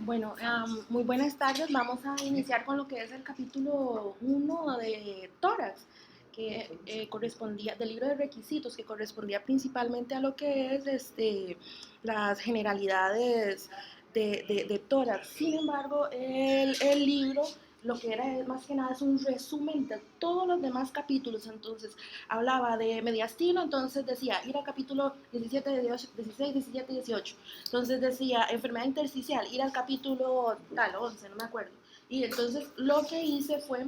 Bueno, muy buenas tardes. Vamos a iniciar con lo que es el capítulo 1 de tórax, que correspondía del libro de requisitos, que correspondía principalmente a lo que es las generalidades de tórax. Sin embargo, el libro lo que era más que nada es un resumen de todos los demás capítulos. Entonces, hablaba de mediastino, entonces decía ir al capítulo 17, 16, 17, 18. Entonces decía enfermedad intersticial, ir al capítulo tal, 11, no me acuerdo. Y entonces lo que hice fue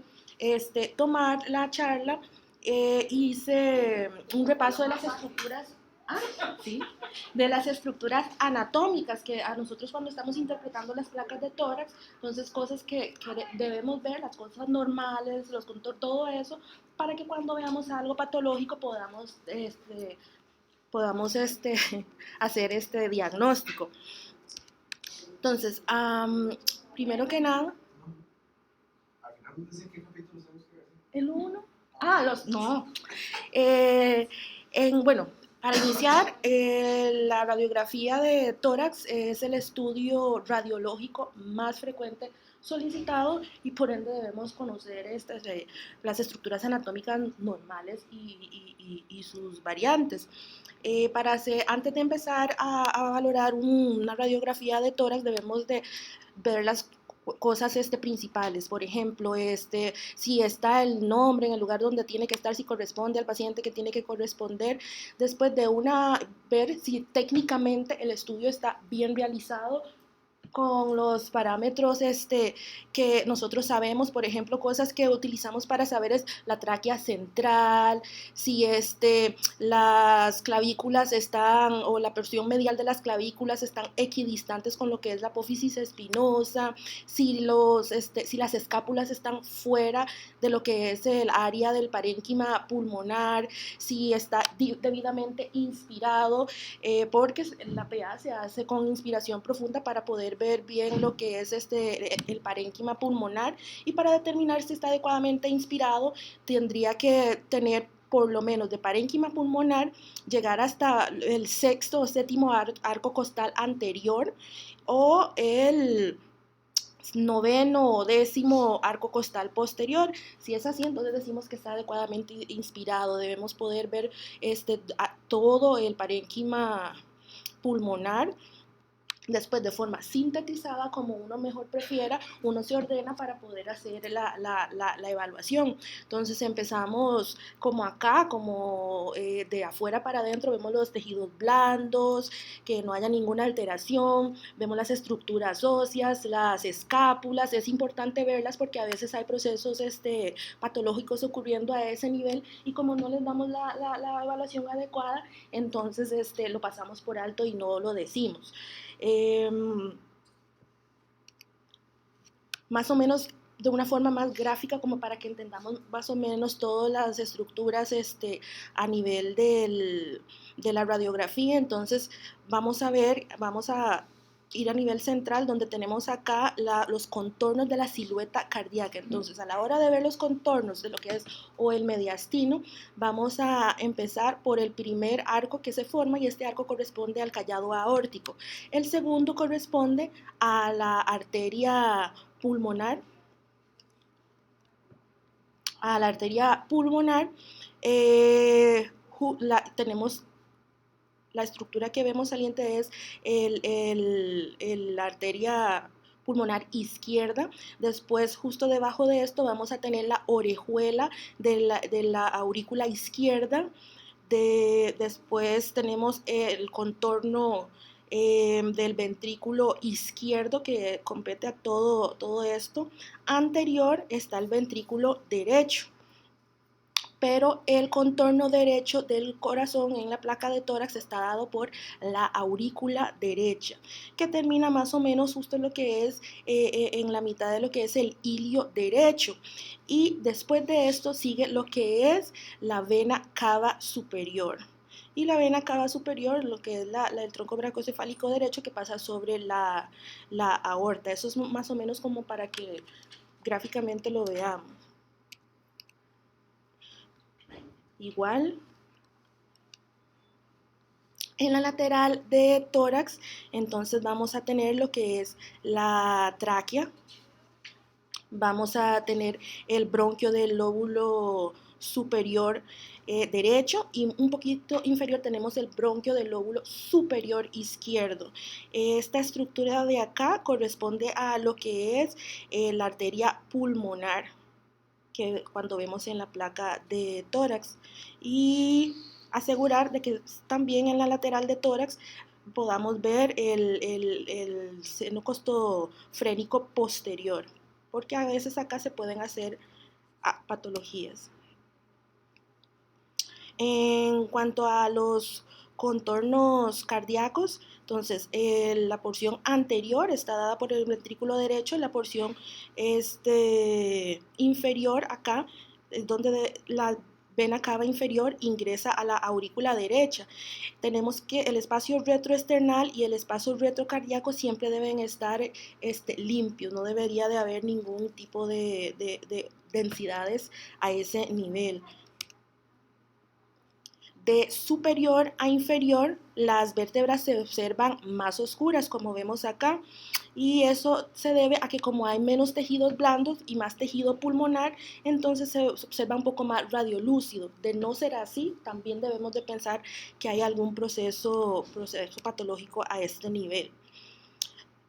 tomar la charla, hice un repaso de las estructuras. Sí, de las estructuras anatómicas que a nosotros cuando estamos interpretando las placas de tórax, entonces cosas que debemos ver, las cosas normales, los contornos, todo eso, para que cuando veamos algo patológico podamos hacer este diagnóstico. Entonces, primero que nada, el uno. No. Eh, bueno, para iniciar, la radiografía de tórax es el estudio radiológico más frecuente solicitado y por ende debemos conocer las estructuras anatómicas normales y sus variantes. Antes de empezar a valorar una radiografía de tórax debemos de ver las cosas principales. Por ejemplo, si está el nombre en el lugar donde tiene que estar, si corresponde al paciente que tiene que corresponder. Después de ver si técnicamente el estudio está bien realizado con los parámetros que nosotros sabemos. Por ejemplo, cosas que utilizamos para saber es la tráquea central, si las clavículas están, o la porción medial de las clavículas están equidistantes con lo que es la apófisis espinosa, si las escápulas están fuera de lo que es el área del parénquima pulmonar, si está debidamente inspirado, porque la PA se hace con inspiración profunda para poder ver bien lo que es el parénquima pulmonar, y para determinar si está adecuadamente inspirado tendría que tener por lo menos de parénquima pulmonar llegar hasta el sexto o séptimo arco costal anterior, o el noveno o décimo arco costal posterior. Si es así, entonces decimos que está adecuadamente inspirado. Debemos poder ver todo el parénquima pulmonar. Después, de forma sintetizada, como uno mejor prefiera, uno se ordena para poder hacer la evaluación. Entonces empezamos como acá, como de afuera para adentro, vemos los tejidos blandos, que no haya ninguna alteración, vemos las estructuras óseas, las escápulas. Es importante verlas porque a veces hay procesos patológicos ocurriendo a ese nivel, y como no les damos la evaluación adecuada, entonces lo pasamos por alto y no lo decimos. Más o menos de una forma más gráfica, como para que entendamos más o menos todas las estructuras a nivel de la radiografía. Entonces vamos a ir a nivel central, donde tenemos acá los contornos de la silueta cardíaca. Entonces, a la hora de ver los contornos de lo que es o el mediastino, vamos a empezar por el primer arco que se forma, y este arco corresponde al callado aórtico. El segundo corresponde a la arteria pulmonar, tenemos la estructura que vemos saliente es la arteria pulmonar izquierda. Después, justo debajo de esto, vamos a tener la orejuela de la aurícula izquierda. Después tenemos el contorno del ventrículo izquierdo, que compete a todo esto. Anterior está el ventrículo derecho, pero el contorno derecho del corazón en la placa de tórax está dado por la aurícula derecha, que termina más o menos justo en lo que es en la mitad de lo que es el ilio derecho. Y después de esto sigue lo que es la vena cava superior. Y la vena cava superior, lo que es el tronco brachiocefálico derecho, que pasa sobre la aorta. Eso es más o menos como para que gráficamente lo veamos. Igual, En la lateral de tórax, entonces vamos a tener lo que es la tráquea, vamos a tener el bronquio del lóbulo superior derecho y un poquito inferior tenemos el bronquio del lóbulo superior izquierdo. Esta estructura de acá corresponde a lo que es la arteria pulmonar que cuando vemos en la placa de tórax y asegurar de que también en la lateral de tórax podamos ver el seno costofrénico posterior, porque a veces acá se pueden hacer patologías. En cuanto a los contornos cardíacos, entonces la porción anterior está dada por el ventrículo derecho, la porción inferior acá, es donde la vena cava inferior ingresa a la aurícula derecha. Tenemos que el espacio retroesternal y el espacio retrocardíaco siempre deben estar limpios, no debería de haber ningún tipo de densidades a ese nivel. De superior a inferior, las vértebras se observan más oscuras, como vemos acá, y eso se debe a que como hay menos tejidos blandos y más tejido pulmonar, entonces se observa un poco más radiolúcido. De no ser así, también debemos de pensar que hay algún proceso patológico a este nivel.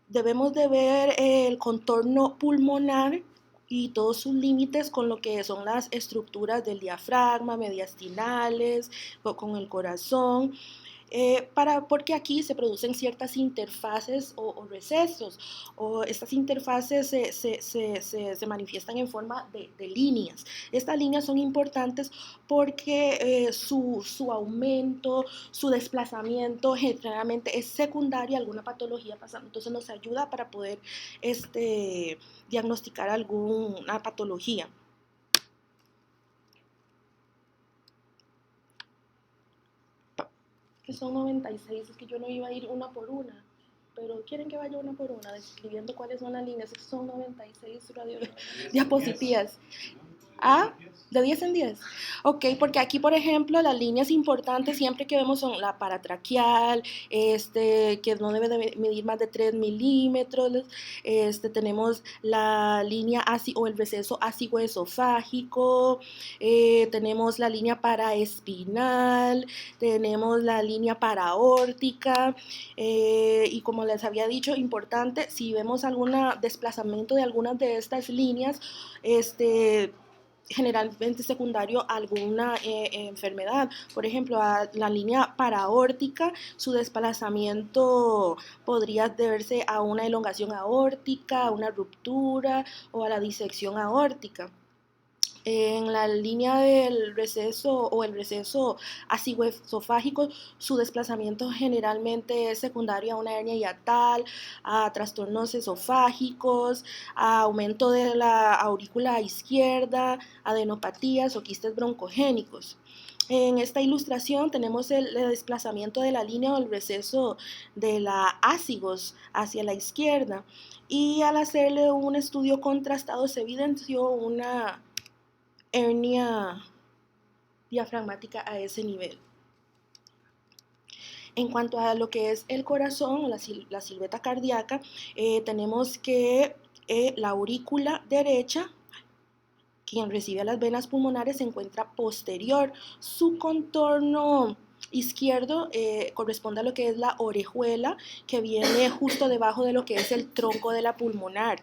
Debemos de ver el contorno pulmonar y todos sus límites con lo que son las estructuras del diafragma, mediastinales, con el corazón, porque aquí se producen ciertas interfaces o recesos, o estas interfaces se manifiestan en forma de líneas. Estas líneas son importantes porque su aumento, su desplazamiento generalmente es secundario a alguna patología pasando, entonces nos ayuda para poder diagnosticar alguna patología. Que son 96, es que yo no iba a ir una por una, pero quieren que vaya una por una, describiendo cuáles son las líneas, es que son 96 diapositivas. ¿Ah? ¿De 10 en 10? Ok, porque aquí, por ejemplo, las líneas importantes siempre que vemos son la paratraqueal, que no debe de medir más de 3 milímetros, tenemos la línea o el receso ácido-esofágico, tenemos la línea paraespinal, tenemos la línea paraórtica, y como les había dicho, importante, si vemos algún desplazamiento de algunas de estas líneas, generalmente secundario a alguna enfermedad. Por ejemplo, a la línea paraórtica, su desplazamiento podría deberse a una elongación aórtica, a una ruptura o a la disección aórtica. En la línea del receso o el receso ácido-esofágico, su desplazamiento generalmente es secundario a una hernia hiatal, a trastornos esofágicos, a aumento de la aurícula izquierda, adenopatías o quistes broncogénicos. En esta ilustración tenemos el desplazamiento de la línea o el receso de la ácigos hacia la izquierda, y al hacerle un estudio contrastado se evidenció una hernia diafragmática a ese nivel. En cuanto a lo que es el corazón, la silueta cardíaca, tenemos que la aurícula derecha, quien recibe a las venas pulmonares, se encuentra posterior. Su contorno izquierdo corresponde a lo que es la orejuela, que viene justo debajo de lo que es el tronco de la pulmonar.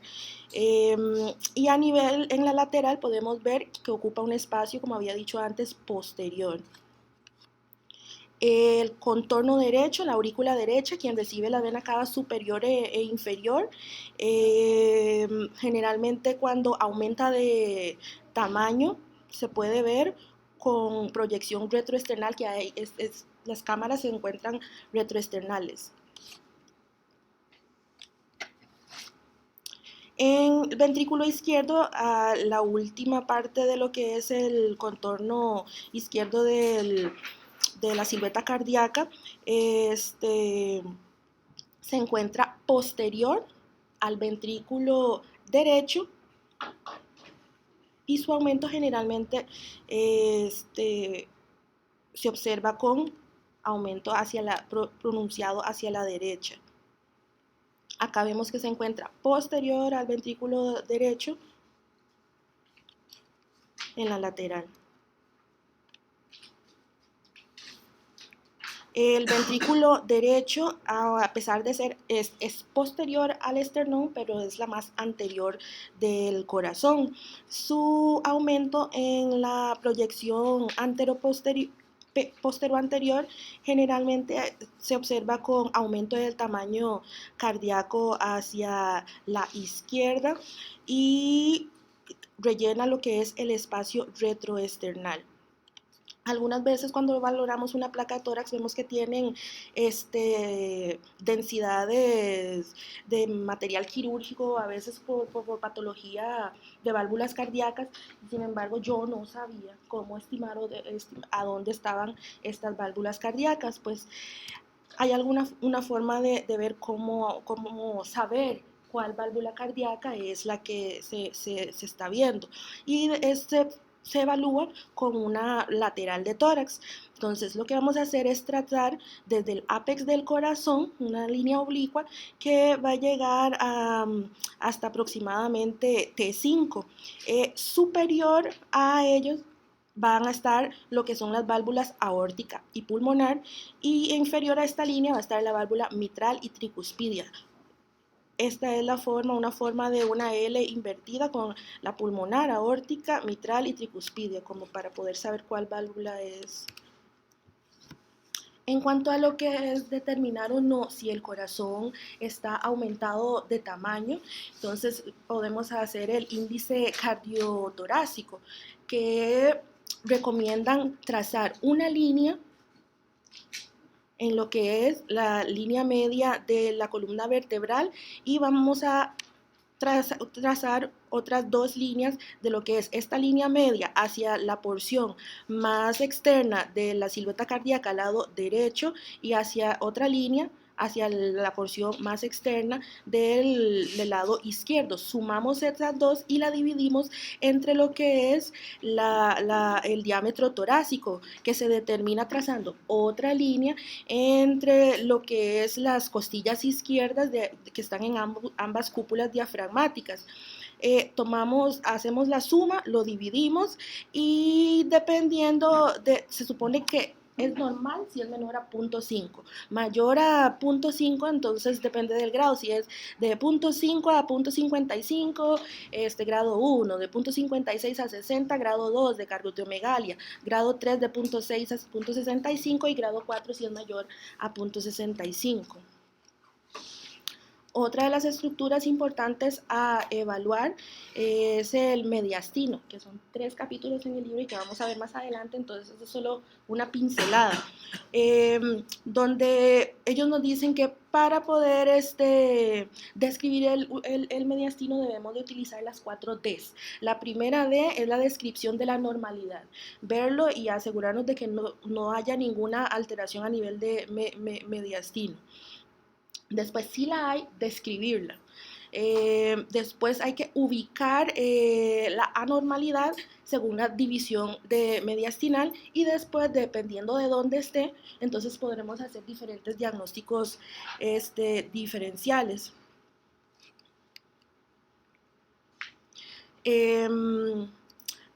Y a nivel en la lateral podemos ver que ocupa un espacio, como había dicho antes, posterior. El contorno derecho, la aurícula derecha, quien recibe la vena cava superior e inferior, generalmente cuando aumenta de tamaño se puede ver con proyección retroesternal, que hay, las cámaras se encuentran retroesternales. En el ventrículo izquierdo, la última parte de lo que es el contorno izquierdo de la silueta cardíaca, se encuentra posterior al ventrículo derecho, y su aumento generalmente se observa con aumento pronunciado hacia la derecha. Acá vemos que se encuentra posterior al ventrículo derecho en la lateral. El ventrículo derecho, a pesar de ser, es posterior al esternón, pero es la más anterior del corazón. Su aumento en la proyección postero-anterior generalmente se observa con aumento del tamaño cardíaco hacia la izquierda y rellena lo que es el espacio retroesternal. Algunas veces cuando valoramos una placa de tórax vemos que tienen densidades de material quirúrgico, a veces por patología de válvulas cardíacas. Sin embargo, yo no sabía cómo estimar a dónde estaban estas válvulas cardíacas. Pues hay una forma de ver cómo saber cuál válvula cardíaca es la que se está viendo. Y se evalúa con una lateral de tórax. Entonces lo que vamos a hacer es tratar desde el ápex del corazón, una línea oblicua que va a llegar hasta aproximadamente T5. Superior a ellos van a estar lo que son las válvulas aórtica y pulmonar, y inferior a esta línea va a estar la válvula mitral y tricuspidia. Esta es una forma de una L invertida con la pulmonar, aórtica, mitral y tricuspidia, como para poder saber cuál válvula es. En cuanto a lo que es determinar o no si el corazón está aumentado de tamaño, entonces podemos hacer el índice cardiotorácico, que recomiendan trazar una línea en lo que es la línea media de la columna vertebral, y vamos a trazar otras dos líneas de lo que es esta línea media hacia la porción más externa de la silueta cardíaca al lado derecho, y hacia otra línea hacia la porción más externa del lado izquierdo. Sumamos estas dos y la dividimos entre lo que es el diámetro torácico, que se determina trazando otra línea entre lo que es las costillas izquierdas que están en ambas cúpulas diafragmáticas. Hacemos la suma, lo dividimos, y dependiendo se supone que es normal si es menor a 0.5. Mayor a 0.5, entonces depende del grado. Si es de 0.5 a 0.55, grado 1, de 0.56 a 60, grado 2 de cardiomegalia, grado 3 de 0.6 a 0.65 y grado 4 si es mayor a 0.65. Otra de las estructuras importantes a evaluar es el mediastino, que son 3 capítulos en el libro y que vamos a ver más adelante, entonces es solo una pincelada, donde ellos nos dicen que para poder describir el mediastino debemos de utilizar las 4 Ds. La primera D es la descripción de la normalidad, verlo y asegurarnos de que no haya ninguna alteración a nivel de mediastino. Después, si la hay, describirla. Después hay que ubicar la anormalidad según la división de mediastinal, y después, dependiendo de dónde esté, entonces podremos hacer diferentes diagnósticos diferenciales.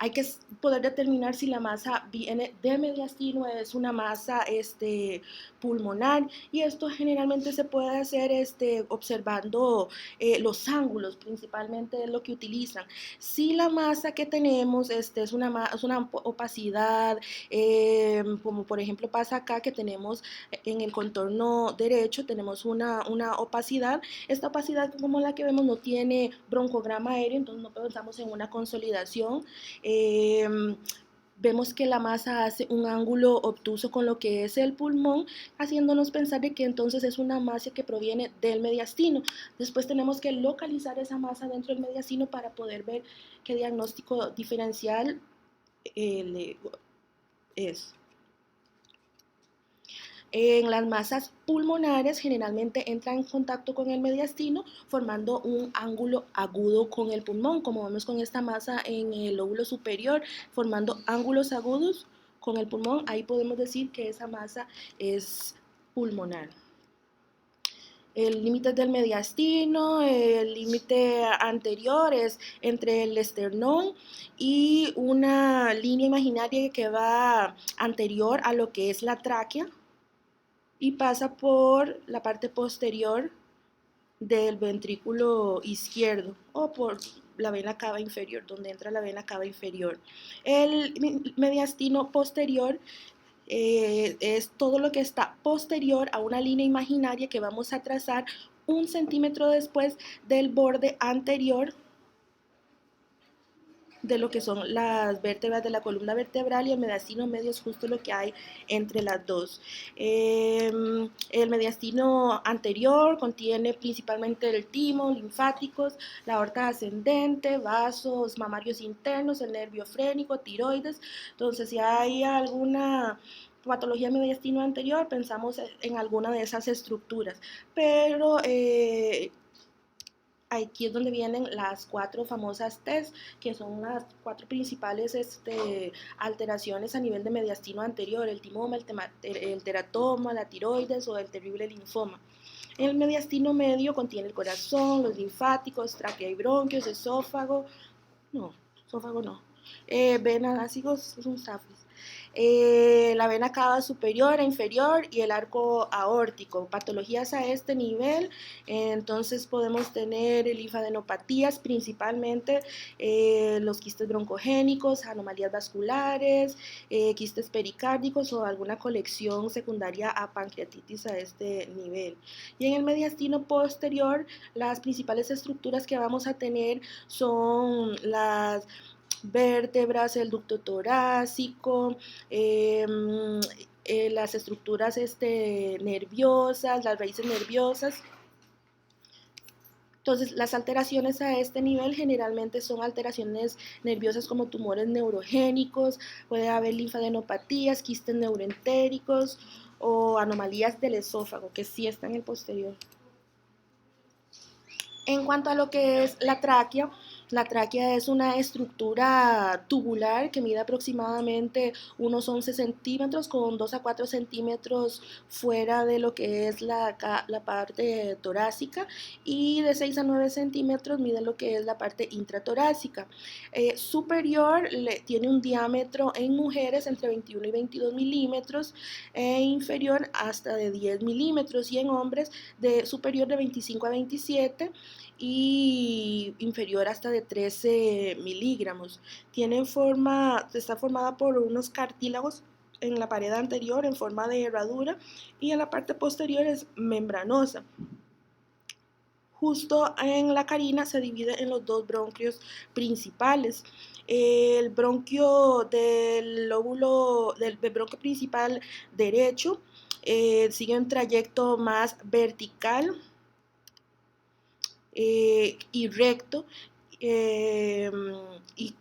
Hay que poder determinar si la masa viene de mediastino, es una masa pulmonar, y esto generalmente se puede hacer observando los ángulos, principalmente es lo que utilizan. Si la masa que tenemos es una opacidad, como por ejemplo pasa acá, que tenemos en el contorno derecho, tenemos una opacidad. Esta opacidad, como la que vemos, no tiene broncograma aéreo, entonces no pensamos en una consolidación. Vemos que la masa hace un ángulo obtuso con lo que es el pulmón, haciéndonos pensar de que entonces es una masa que proviene del mediastino. Después tenemos que localizar esa masa dentro del mediastino para poder ver qué diagnóstico diferencial es. En las masas pulmonares generalmente entra en contacto con el mediastino formando un ángulo agudo con el pulmón, como vemos con esta masa en el lóbulo superior, formando ángulos agudos con el pulmón, ahí podemos decir que esa masa es pulmonar. El límite del mediastino, el límite anterior es entre el esternón y una línea imaginaria que va anterior a lo que es la tráquea y pasa por la parte posterior del ventrículo izquierdo o por la vena cava inferior, donde entra la vena cava inferior. El mediastino posterior es todo lo que está posterior a una línea imaginaria que vamos a trazar 1 centímetro después del borde anterior de lo que son las vértebras de la columna vertebral, y el mediastino medio es justo lo que hay entre las dos. El mediastino anterior contiene principalmente el timo, linfáticos, la aorta ascendente, vasos mamarios internos, el nervio frénico, tiroides. Entonces, si hay alguna patología mediastino anterior, pensamos en alguna de esas estructuras, pero aquí es donde vienen las 4 famosas TES, que son las 4 principales alteraciones a nivel de mediastino anterior: el timoma, el teratoma, la tiroides o el terrible linfoma. El mediastino medio contiene el corazón, los linfáticos, tráquea y bronquios, esófago, venas, ácidos, es un safis. La vena cava superior e inferior y el arco aórtico. Patologías a este nivel, entonces podemos tener linfadenopatías, principalmente los quistes broncogénicos, anomalías vasculares, quistes pericárdicos o alguna colección secundaria a pancreatitis a este nivel. Y en el mediastino posterior, las principales estructuras que vamos a tener son las vértebras, el ducto torácico, las estructuras nerviosas, las raíces nerviosas. Entonces, las alteraciones a este nivel generalmente son alteraciones nerviosas como tumores neurogénicos, puede haber linfadenopatías, quistes neuroentéricos o anomalías del esófago, que sí está en el posterior. En cuanto a lo que es la tráquea es una estructura tubular que mide aproximadamente unos 11 centímetros, con 2 a 4 centímetros fuera de lo que es la parte torácica, y de 6 a 9 centímetros mide lo que es la parte intratorácica. Superior tiene un diámetro en mujeres entre 21 y 22 milímetros, e inferior hasta de 10 milímetros, y en hombres superior de 25 a 27 y inferior hasta de 13 miligramos. Está formada por unos cartílagos en la pared anterior en forma de herradura, y en la parte posterior es membranosa. Justo en la carina se divide en los 2 bronquios principales. El bronquio del bronquio principal derecho sigue un trayecto más vertical y recto, y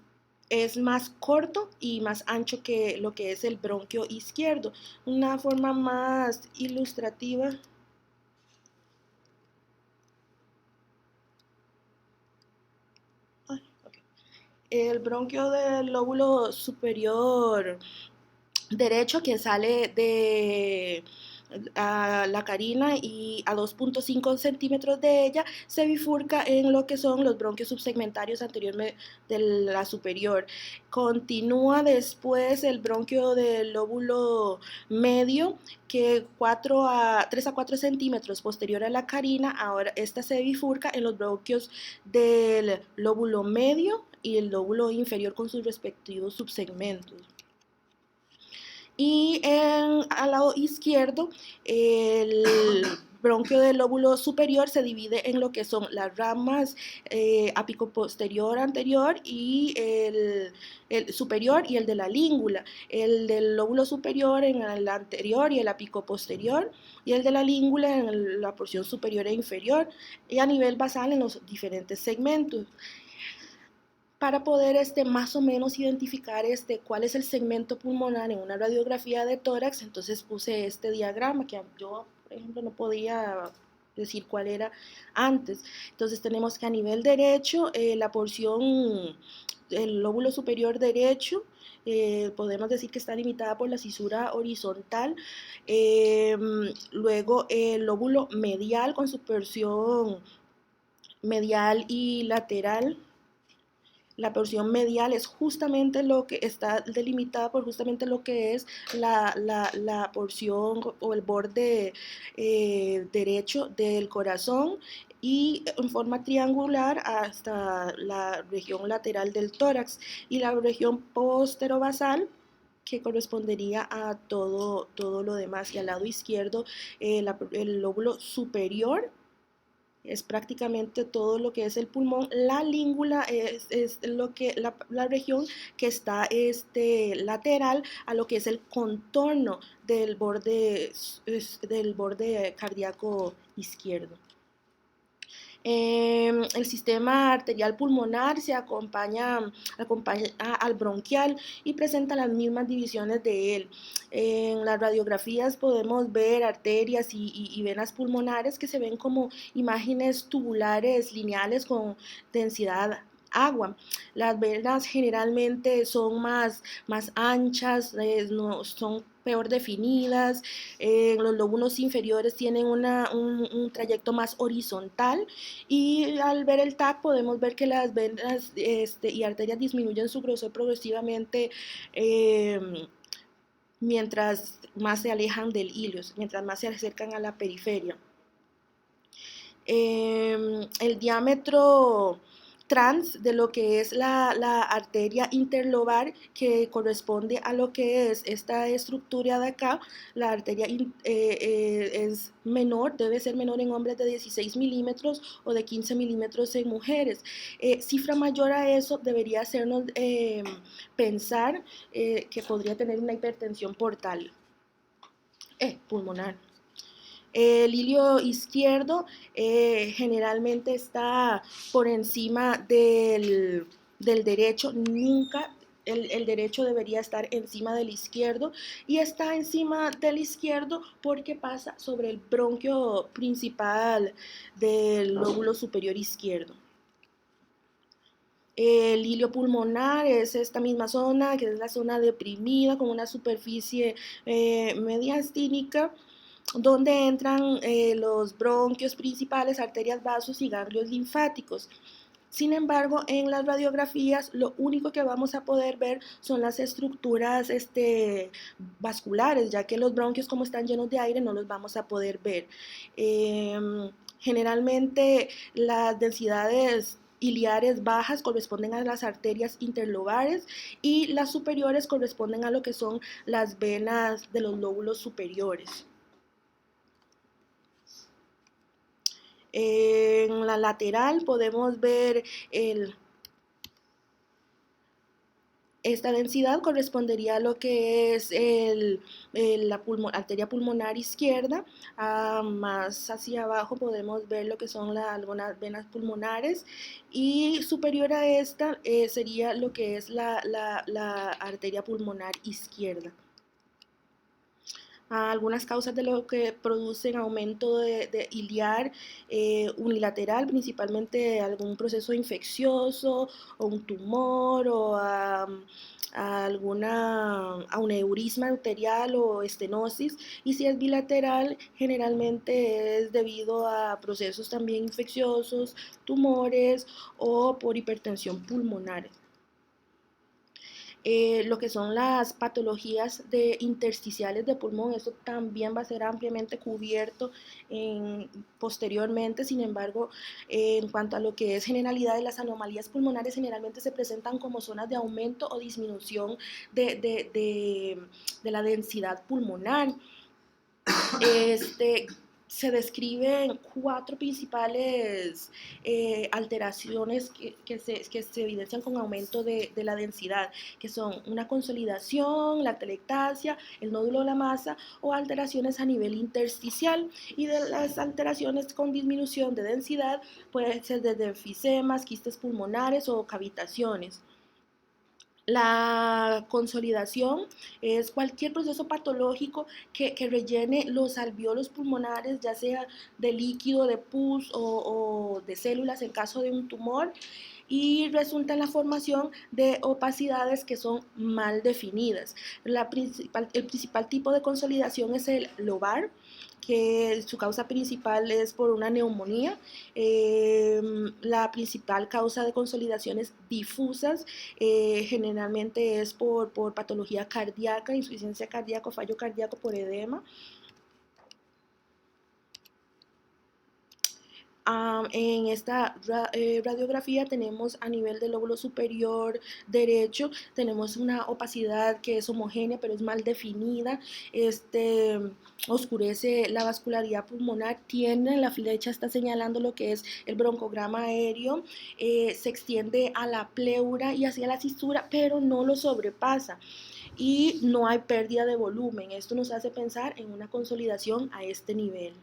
es más corto y más ancho que lo que es el bronquio izquierdo. Una forma más ilustrativa. El bronquio del lóbulo superior derecho, que sale de la carina y a 2.5 centímetros de ella, se bifurca en lo que son los bronquios subsegmentarios anteriormente de la superior. Continúa después el bronquio del lóbulo medio, que 3 a 4 centímetros posterior a la carina. Ahora esta se bifurca en los bronquios del lóbulo medio y el lóbulo inferior con sus respectivos subsegmentos. Y al lado izquierdo, el bronquio del lóbulo superior se divide en lo que son las ramas apicoposterior anterior y el superior y el de la língula. El del lóbulo superior en el anterior y el apicoposterior, y el de la língula en la porción superior e inferior, y a nivel basal en los diferentes segmentos. Para poder más o menos identificar cuál es el segmento pulmonar en una radiografía de tórax, entonces puse este diagrama que yo, por ejemplo, no podía decir cuál era antes. Entonces tenemos que a nivel derecho la porción el lóbulo superior derecho, podemos decir que está limitada por la cisura horizontal. Luego el lóbulo medial con su porción medial y lateral. La porción medial es justamente lo que está delimitada por justamente lo que es la porción o el borde derecho del corazón y en forma triangular hasta la región lateral del tórax y la región posterobasal que correspondería a todo lo demás. Y al lado izquierdo, el lóbulo superior es prácticamente todo lo que es el pulmón. La língula es lo que, la región que está lateral a lo que es el contorno del borde cardíaco izquierdo. El sistema arterial pulmonar se acompaña al bronquial y presenta las mismas divisiones de él. En las radiografías podemos ver arterias y venas pulmonares que se ven como imágenes tubulares lineales con densidad agua. Las venas generalmente son más anchas, no, son peor definidas, los lóbulos inferiores tienen un trayecto más horizontal y al ver el TAC podemos ver que las venas y arterias disminuyen su grosor progresivamente mientras más se alejan del ilios, mientras más se acercan a la periferia. El diámetro trans de lo que es la arteria interlobar que corresponde a lo que es esta estructura de acá, la arteria es menor, debe ser menor en hombres de 16 milímetros o de 15 milímetros en mujeres. Cifra mayor a eso debería hacernos pensar que podría tener una hipertensión portal, pulmonar. El ilio izquierdo generalmente está por encima del derecho, nunca el derecho debería estar encima del izquierdo y está encima del izquierdo porque pasa sobre el bronquio principal del lóbulo superior izquierdo. El ilio pulmonar es esta misma zona, que es la zona deprimida con una superficie mediastínica, donde entran los bronquios principales, arterias, vasos y ganglios linfáticos. Sin embargo, en las radiografías lo único que vamos a poder ver son las estructuras vasculares, ya que los bronquios como están llenos de aire no los vamos a poder ver. Generalmente las densidades iliares bajas corresponden a las arterias interlobares y las superiores corresponden a lo que son las venas de los lóbulos superiores. En la lateral podemos ver esta densidad correspondería a lo que es la arteria pulmonar izquierda. Más hacia abajo podemos ver lo que son algunas venas pulmonares y superior a esta sería lo que es la arteria pulmonar izquierda. Algunas causas de lo que producen aumento de iliar unilateral, principalmente algún proceso infeccioso o un tumor o a un aneurisma arterial o estenosis, y si es bilateral generalmente es debido a procesos también infecciosos, tumores o por hipertensión pulmonar. Lo que son las patologías intersticiales de pulmón, eso también va a ser ampliamente cubierto posteriormente. Sin embargo, en cuanto a lo que es generalidad de las anomalías pulmonares, generalmente se presentan como zonas de aumento o disminución de la densidad pulmonar. Se describen 4 principales alteraciones que se evidencian con aumento de la densidad, que son una consolidación, la atelectasia, el nódulo de la masa o alteraciones a nivel intersticial. Y de las alteraciones con disminución de densidad pueden ser desde enfisemas, quistes pulmonares o cavitaciones. La consolidación es cualquier proceso patológico que rellene los alveolos pulmonares, ya sea de líquido, de pus o de células en caso de un tumor. y resulta en la formación de opacidades que son mal definidas. El principal tipo de consolidación es el lobar, que su causa principal es por una neumonía. La principal causa de consolidaciones difusas generalmente es por patología cardíaca, insuficiencia cardíaca, fallo cardíaco por edema. En esta radiografía tenemos a nivel del lóbulo superior derecho, tenemos una opacidad que es homogénea pero es mal definida, oscurece la vascularidad pulmonar, la flecha está señalando lo que es el broncograma aéreo, se extiende a la pleura y hacia la cisura, pero no lo sobrepasa. Y no hay pérdida de volumen. Esto nos hace pensar en una consolidación a este nivel.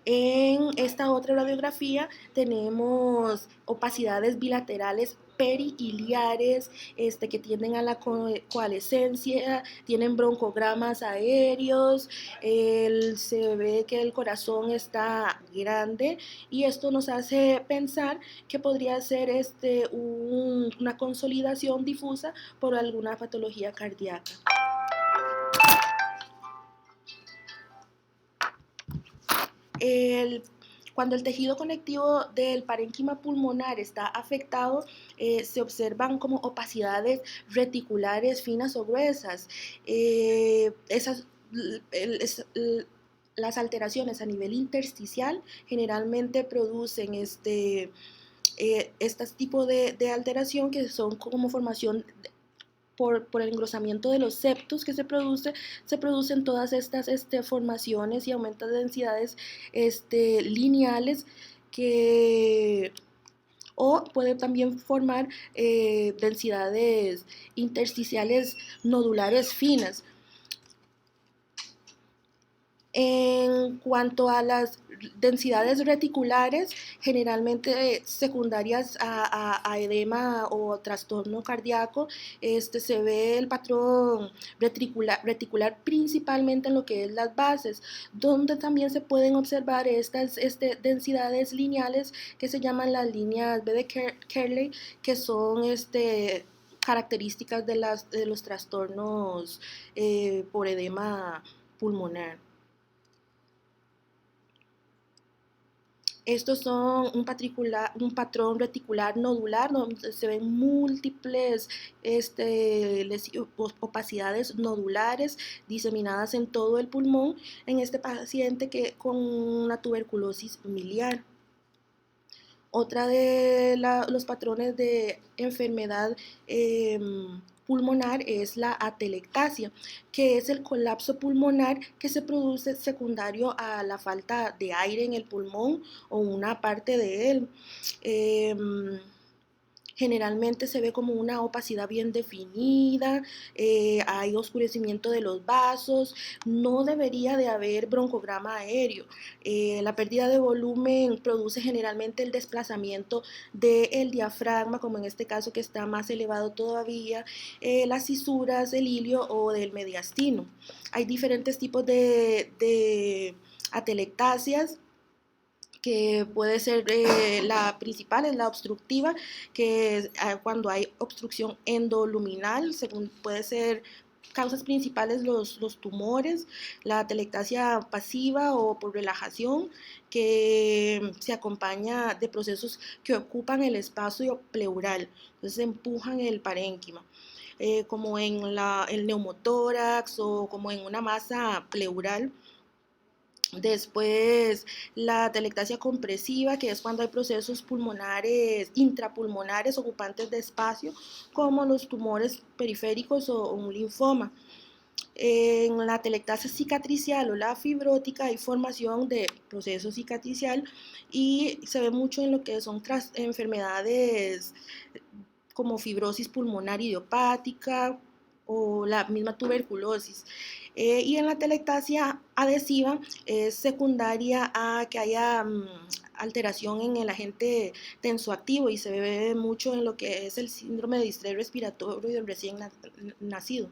En esta otra radiografía tenemos opacidades bilaterales perihiliares que tienden a la coalescencia, tienen broncogramas aéreos, se ve que el corazón está grande y esto nos hace pensar que podría ser una consolidación difusa por alguna patología cardíaca. Cuando el tejido conectivo del parénquima pulmonar está afectado, se observan como opacidades reticulares finas o gruesas. Las alteraciones a nivel intersticial generalmente producen este tipo de alteración que son como formación por el engrosamiento de los septos que se producen todas estas formaciones y aumentan de densidades lineales o puede también formar densidades intersticiales nodulares finas. En cuanto a las densidades reticulares, generalmente secundarias a edema o trastorno cardíaco, se ve el patrón reticular principalmente en lo que es las bases, donde también se pueden observar estas densidades lineales que se llaman las líneas B de Kerley, que son características de los trastornos por edema pulmonar. Estos son un patrón reticular nodular donde se ven múltiples opacidades nodulares diseminadas en todo el pulmón en este paciente con una tuberculosis miliar. Otra de los patrones de enfermedad pulmonar es la atelectasia, que es el colapso pulmonar que se produce secundario a la falta de aire en el pulmón o una parte de él. Generalmente se ve como una opacidad bien definida, hay oscurecimiento de los vasos, no debería de haber broncograma aéreo. La pérdida de volumen produce generalmente el desplazamiento del diafragma, como en este caso que está más elevado todavía, las cisuras del ilio o del mediastino. Hay diferentes tipos de atelectasias, que puede ser la principal, es la obstructiva, que es cuando hay obstrucción endoluminal, según puede ser causas principales los tumores, la atelectasia pasiva o por relajación, que se acompaña de procesos que ocupan el espacio pleural, entonces empujan el parénquima. Como en el neumotórax o como en una masa pleural. Después la atelectasia compresiva, que es cuando hay procesos pulmonares, intrapulmonares ocupantes de espacio, como los tumores periféricos o un linfoma. En la atelectasia cicatricial o la fibrótica hay formación de proceso cicatricial y se ve mucho en lo que son enfermedades como fibrosis pulmonar idiopática o la misma tuberculosis. Y en la atelectasia adhesiva es secundaria a que haya alteración en el agente tensoactivo y se ve mucho en lo que es el síndrome de distrés respiratorio del recién nacido.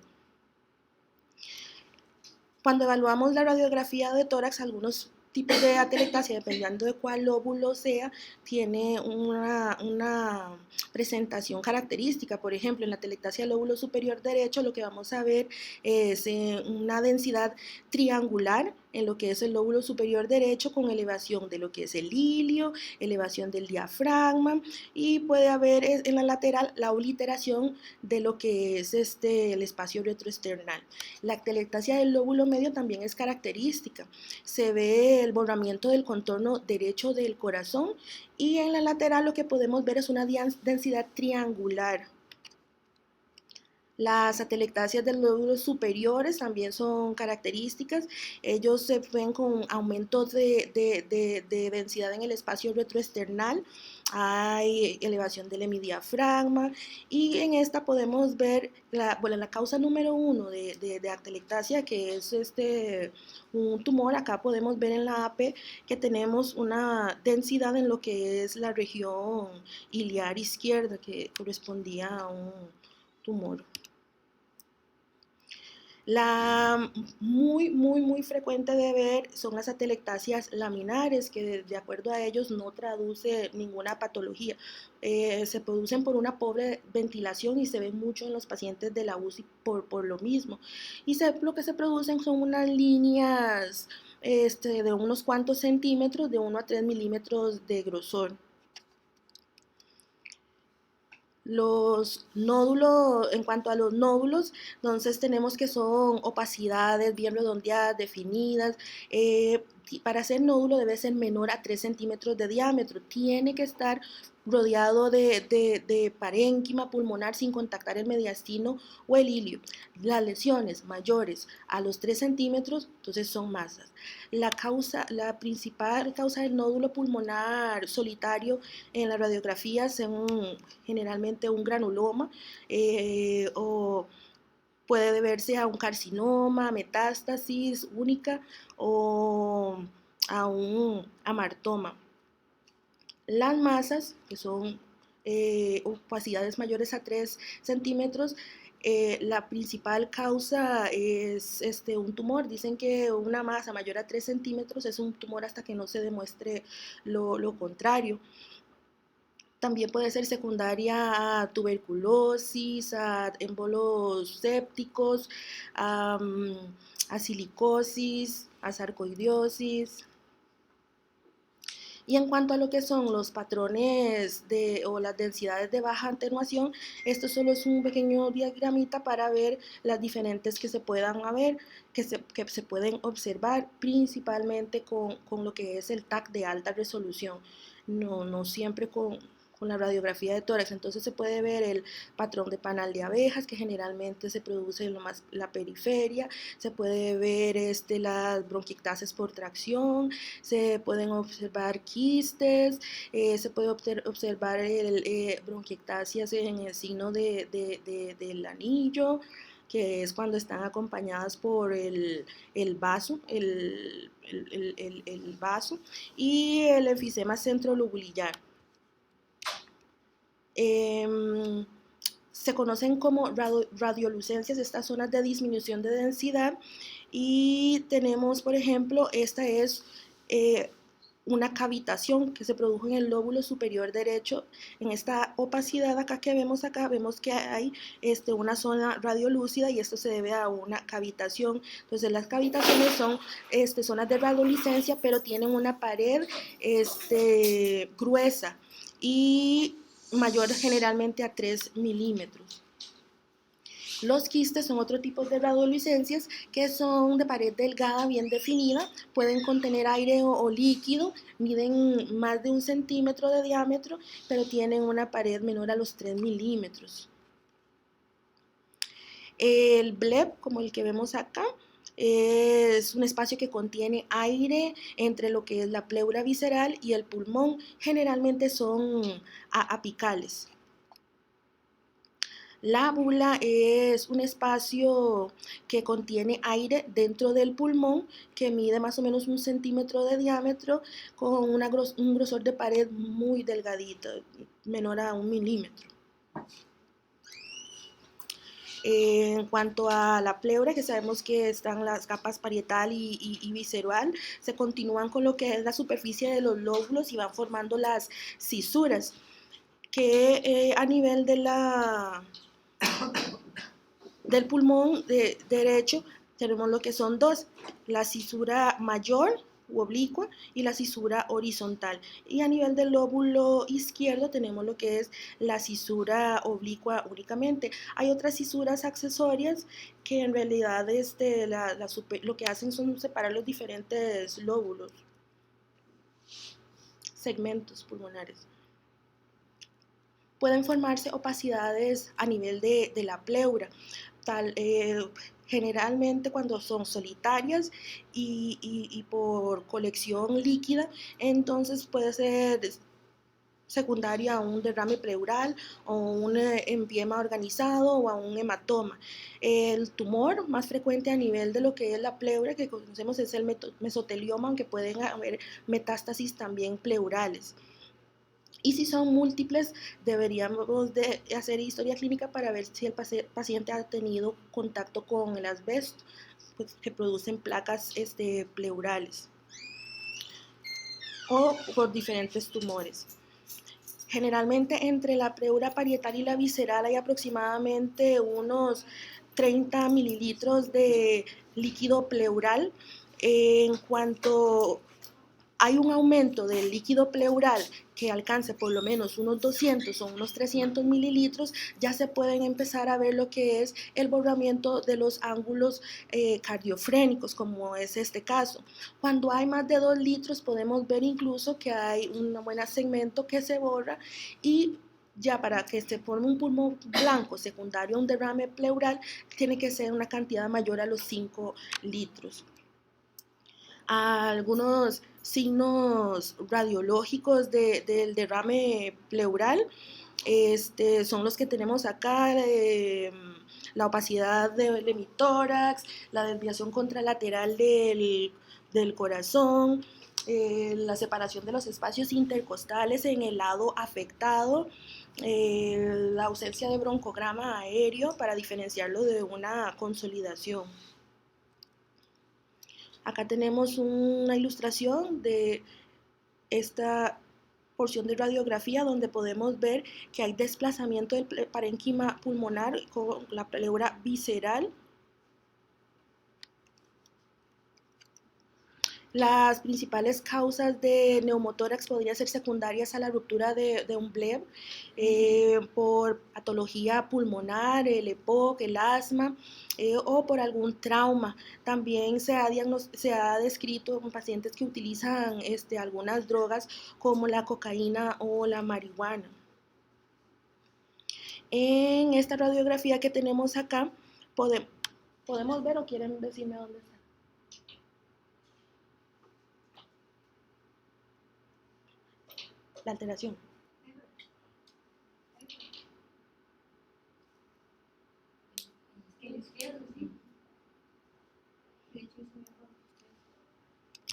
Cuando evaluamos la radiografía de tórax, algunos tipos de atelectasia, dependiendo de cuál lóbulo sea, tiene una presentación característica. Por ejemplo, en la atelectasia del lóbulo superior derecho, lo que vamos a ver es una densidad triangular en lo que es el lóbulo superior derecho, con elevación de lo que es el ilio, elevación del diafragma, y puede haber en la lateral la obliteración de lo que es el espacio retroesternal. La atelectasia del lóbulo medio también es característica. Se ve el borramiento del contorno derecho del corazón, y en la lateral lo que podemos ver es una densidad triangular. Las atelectasias de los lóbulos superiores también son características. Ellos se ven con aumentos de densidad en el espacio retroesternal. Hay elevación del hemidiafragma, y en esta podemos ver la causa número 1 de atelectasia, que es un tumor. Acá podemos ver en la AP que tenemos una densidad en lo que es la región iliar izquierda, que correspondía a un tumor. La muy frecuente de ver son las atelectasias laminares, que de acuerdo a ellos no traduce ninguna patología. Se producen por una pobre ventilación y se ven mucho en los pacientes de la UCI por lo mismo. Y lo que se producen son unas líneas de unos cuantos centímetros, de 1 a 3 milímetros de grosor. Los nódulos, en cuanto a los nódulos, entonces tenemos que son opacidades bien redondeadas, definidas. Para ser nódulo debe ser menor a 3 centímetros de diámetro. Tiene que estar rodeado de parénquima pulmonar sin contactar el mediastino o el ilio. Las lesiones mayores a los 3 centímetros, entonces son masas. La principal causa del nódulo pulmonar solitario en la radiografía es generalmente un granuloma, o puede deberse a un carcinoma, metástasis única, o a un amartoma. Las masas, que son opacidades mayores a 3 centímetros, la principal causa es un tumor. Dicen que una masa mayor a 3 centímetros es un tumor hasta que no se demuestre lo contrario. También puede ser secundaria a tuberculosis, a émbolos sépticos, a silicosis, a sarcoidosis. Y en cuanto a lo que son los patrones o las densidades de baja atenuación, esto solo es un pequeño diagramita para ver las diferentes que se puedan haber, que se pueden observar principalmente con lo que es el TAC de alta resolución, no siempre con la radiografía de tórax. Entonces se puede ver el patrón de panal de abejas, que generalmente se produce en la periferia. Se puede ver las bronquiectasias por tracción, se pueden observar quistes, se puede observar bronquiectasias en el signo del anillo, que es cuando están acompañadas por el vaso, el vaso, y el enfisema centrolobulillar. Se conocen como radiolucencias estas zonas de disminución de densidad, y tenemos, por ejemplo, esta es una cavitación que se produjo en el lóbulo superior derecho. En esta opacidad acá que vemos acá, vemos que hay una zona radiolúcida, y esto se debe a una cavitación. Entonces las cavitaciones son zonas de radiolucencia, pero tienen una pared gruesa y mayor generalmente a 3 milímetros. Los quistes son otro tipo de radiolucencias, que son de pared delgada, bien definida, pueden contener aire o líquido, miden más de 1 centímetro de diámetro, pero tienen una pared menor a los 3 milímetros. El bleb, como el que vemos acá, es un espacio que contiene aire entre lo que es la pleura visceral y el pulmón. Generalmente son apicales. La bula es un espacio que contiene aire dentro del pulmón, que mide más o menos 1 centímetro de diámetro, con un grosor de pared muy delgadito, menor a 1 milímetro. En cuanto a la pleura, que sabemos que están las capas parietal y visceral, se continúan con lo que es la superficie de los lóbulos y van formando las cisuras, que a nivel del pulmón derecho tenemos lo que son dos, la cisura mayor u oblicua y la cisura horizontal. Y a nivel del lóbulo izquierdo tenemos lo que es la cisura oblicua únicamente. Hay otras cisuras accesorias que en realidad lo que hacen son separar los diferentes lóbulos, segmentos pulmonares. Pueden formarse opacidades a nivel de la pleura, generalmente cuando son solitarias y por colección líquida, entonces puede ser secundaria a un derrame pleural o un empiema organizado o a un hematoma. El tumor más frecuente a nivel de lo que es la pleura que conocemos es el mesotelioma, aunque pueden haber metástasis también pleurales. Y si son múltiples, deberíamos de hacer historia clínica para ver si el paciente ha tenido contacto con el asbesto, pues, que producen placas pleurales o por diferentes tumores. Generalmente entre la pleura parietal y la visceral hay aproximadamente unos 30 mililitros de líquido pleural. En cuanto hay un aumento del líquido pleural que alcance por lo menos unos 200 o unos 300 mililitros, ya se pueden empezar a ver lo que es el borramiento de los ángulos cardiofrénicos, como es este caso. Cuando hay más de 2 litros, podemos ver incluso que hay un buen segmento que se borra y ya para que se forme un pulmón blanco secundario a un derrame pleural, tiene que ser una cantidad mayor a los 5 litros. Algunos signos radiológicos del derrame pleural son los que tenemos acá, la opacidad del hemitórax, la desviación contralateral del corazón, la separación de los espacios intercostales en el lado afectado, la ausencia de broncograma aéreo para diferenciarlo de una consolidación. Acá tenemos una ilustración de esta porción de radiografía donde podemos ver que hay desplazamiento del parénquima pulmonar con la pleura visceral. Las principales causas de neumotórax podrían ser secundarias a la ruptura de un bleb por patología pulmonar, el EPOC, el asma o por algún trauma. También se ha descrito en pacientes que utilizan algunas drogas como la cocaína o la marihuana. En esta radiografía que tenemos acá, podemos ver o quieren decirme dónde está. La alteración.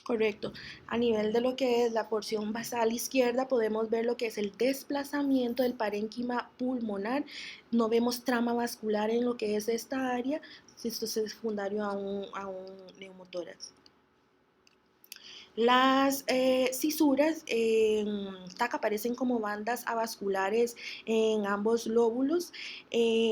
Correcto. A nivel de lo que es la porción basal izquierda, podemos ver lo que es el desplazamiento del parénquima pulmonar. No vemos trama vascular en lo que es esta área, esto es secundario a un neumotórax. Las cisuras en TAC aparecen como bandas avasculares en ambos lóbulos.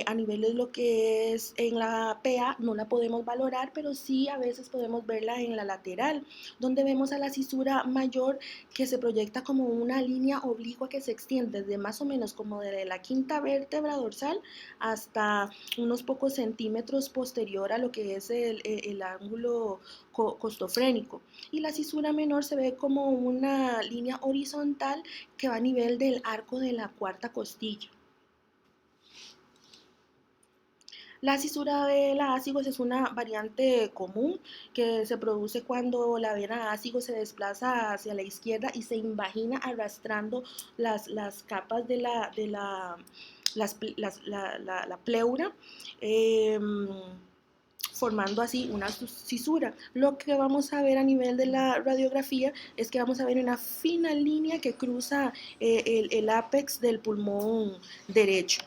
A nivel de lo que es en la PA no la podemos valorar, pero sí a veces podemos verla en la lateral, donde vemos a la cisura mayor que se proyecta como una línea oblicua que se extiende desde más o menos como de la quinta vértebra dorsal hasta unos pocos centímetros posterior a lo que es el ángulo costofrénico. Y la cisura menor se ve como una línea horizontal que va a nivel del arco de la cuarta costilla. La cisura de la ásigos es una variante común que se produce cuando la vena ásigo se desplaza hacia la izquierda y se invagina arrastrando las capas de la pleura. Formando así una cisura. Lo que vamos a ver a nivel de la radiografía es que vamos a ver una fina línea que cruza el ápex del pulmón derecho.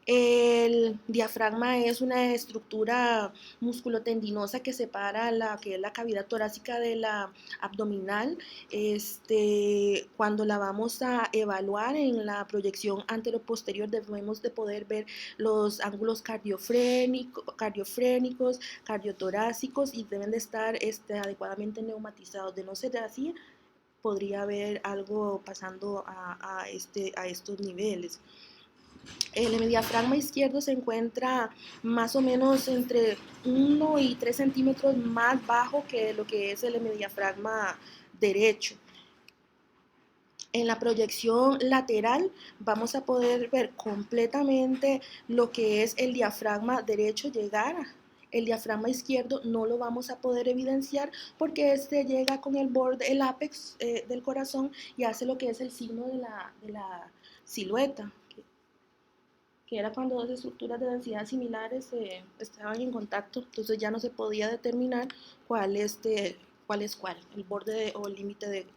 El diafragma es una estructura musculotendinosa que separa la que es la cavidad torácica de la abdominal. Cuando la vamos a evaluar en la proyección anteroposterior debemos de poder ver los ángulos cardiofrénicos, cardiotorácicos y deben de estar adecuadamente neumatizados. De no ser así, podría haber algo pasando a estos niveles. El hemidiafragma izquierdo se encuentra más o menos entre 1 y 3 centímetros más bajo que lo que es el hemidiafragma derecho. En la proyección lateral vamos a poder ver completamente lo que es el diafragma derecho llegar. El diafragma izquierdo no lo vamos a poder evidenciar porque este llega con el borde, el ápex del corazón y hace lo que es el signo de la silueta, que era cuando dos estructuras de densidad similares estaban en contacto, entonces ya no se podía determinar cuál es cuál, el borde o el límite